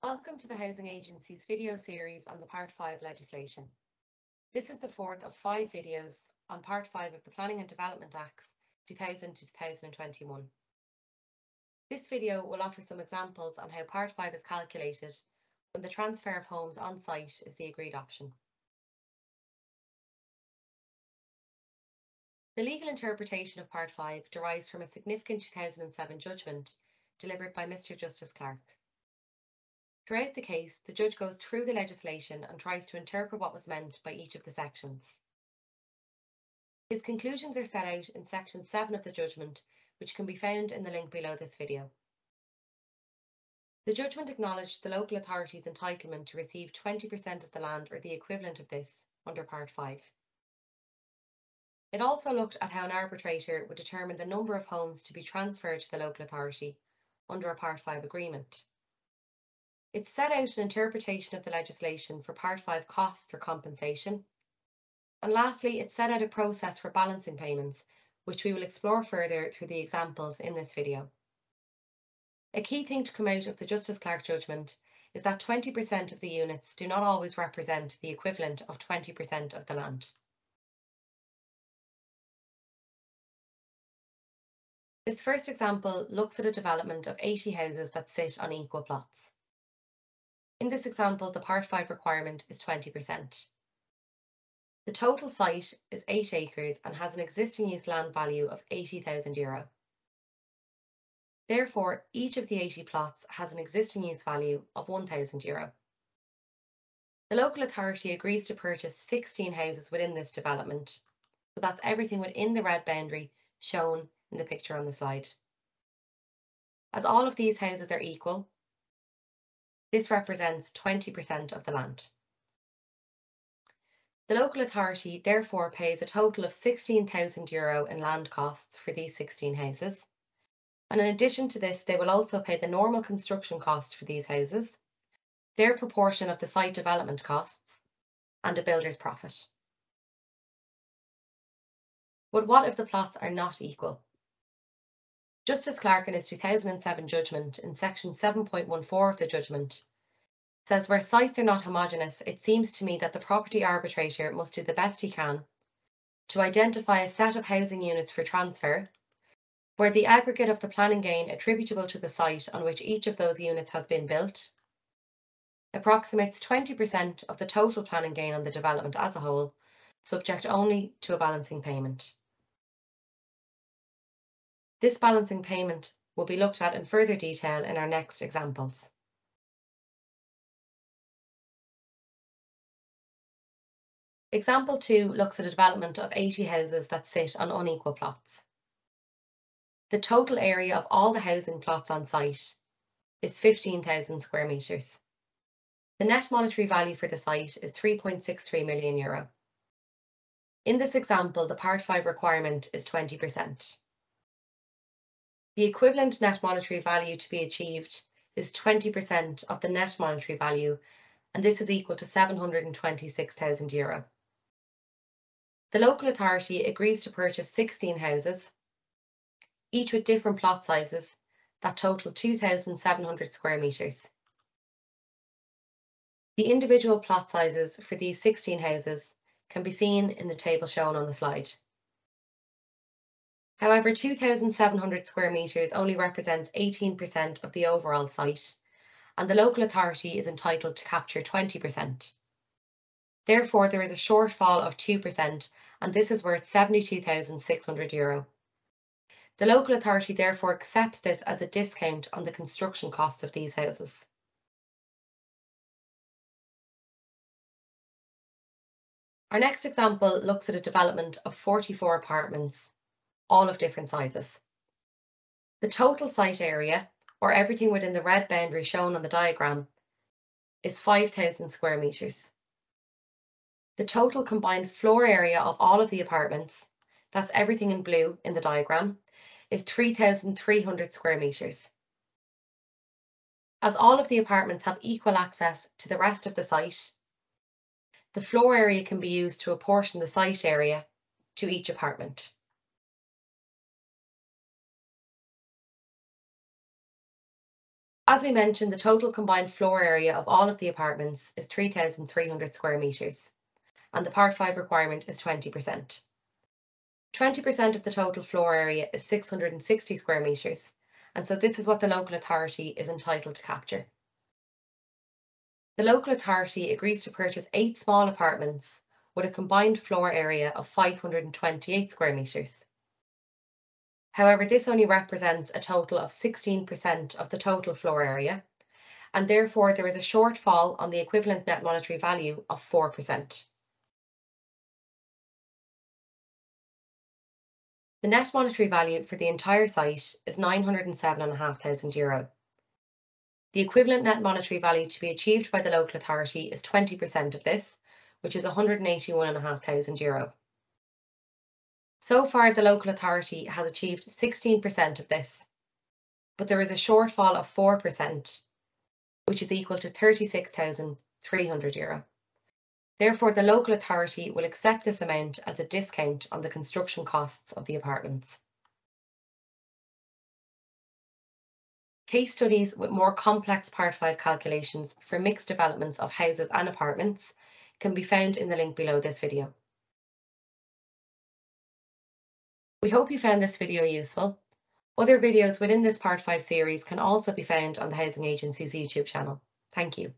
Welcome to the Housing Agency's video series on the Part 5 legislation. This is the fourth of 5 videos on Part 5 of the Planning and Development Acts 2000 to 2021. This video will offer some examples on how Part 5 is calculated when the transfer of homes on site is the agreed option. The legal interpretation of Part 5 derives from a significant 2007 judgment delivered by Mr. Justice Clarke. Throughout the case, the judge goes through the legislation and tries to interpret what was meant by each of the sections. His conclusions are set out in Section 7 of the judgment, which can be found in the link below this video. The judgment acknowledged the local authority's entitlement to receive 20% of the land or the equivalent of this under Part 5. It also looked at how an arbitrator would determine the number of homes to be transferred to the local authority under a Part 5 agreement. It set out an interpretation of the legislation for Part 5 costs or compensation. And lastly, it set out a process for balancing payments, which we will explore further through the examples in this video. A key thing to come out of the Justice Clarke judgment is that 20% of the units do not always represent the equivalent of 20% of the land. This first example looks at a development of 80 houses that sit on equal plots. In this example, the Part 5 requirement is 20%. The total site is 8 acres and has an existing use land value of €80,000. Therefore, each of the 80 plots has an existing use value of €1,000. The local authority agrees to purchase 16 houses within this development, so that's everything within the red boundary shown in the picture on the slide. As all of these houses are equal, this represents 20% of the land. The local authority therefore pays a total of €16,000 in land costs for these 16 houses. And in addition to this, they will also pay the normal construction costs for these houses, their proportion of the site development costs, and a builder's profit. But what if the plots are not equal? Justice Clarke in his 2007 judgment in Section 7.14 of the judgment says where sites are not homogeneous, it seems to me that the property arbitrator must do the best he can to identify a set of housing units for transfer where the aggregate of the planning gain attributable to the site on which each of those units has been built approximates 20% of the total planning gain on the development as a whole, subject only to a balancing payment. This balancing payment will be looked at in further detail in our next examples. Example 2 looks at a development of 80 houses that sit on unequal plots. The total area of all the housing plots on site is 15,000 square metres. The net monetary value for the site is €3.63 million. In this example, the Part 5 requirement is 20%. The equivalent net monetary value to be achieved is 20% of the net monetary value, and this is equal to €726,000. The local authority agrees to purchase 16 houses, each with different plot sizes that total 2,700 square metres. The individual plot sizes for these 16 houses can be seen in the table shown on the slide. However, 2,700 square metres only represents 18% of the overall site, and the local authority is entitled to capture 20%. Therefore, there is a shortfall of 2%, and this is worth €72,600. The local authority therefore accepts this as a discount on the construction costs of these houses. Our next example looks at a development of 44 apartments, all of different sizes. The total site area, or everything within the red boundary shown on the diagram, is 5,000 square metres. The total combined floor area of all of the apartments, that's everything in blue in the diagram, is 3,300 square metres. As all of the apartments have equal access to the rest of the site, the floor area can be used to apportion the site area to each apartment. As we mentioned, the total combined floor area of all of the apartments is 3,300 square metres, and the Part 5 requirement is 20%. 20% of the total floor area is 660 square metres, and so this is what the local authority is entitled to capture. The local authority agrees to purchase 8 small apartments with a combined floor area of 528 square metres. However, this only represents a total of 16% of the total floor area, and therefore there is a shortfall on the equivalent net monetary value of 4%. The net monetary value for the entire site is €907,500. The equivalent net monetary value to be achieved by the local authority is 20% of this, which is €181,500. So far, the local authority has achieved 16% of this, but there is a shortfall of 4%, which is equal to €36,300. Therefore, the local authority will accept this amount as a discount on the construction costs of the apartments. Case studies with more complex Part 5 calculations for mixed developments of houses and apartments can be found in the link below this video. We hope you found this video useful. Other videos within this Part 5 series can also be found on the Housing Agency's YouTube channel. Thank you.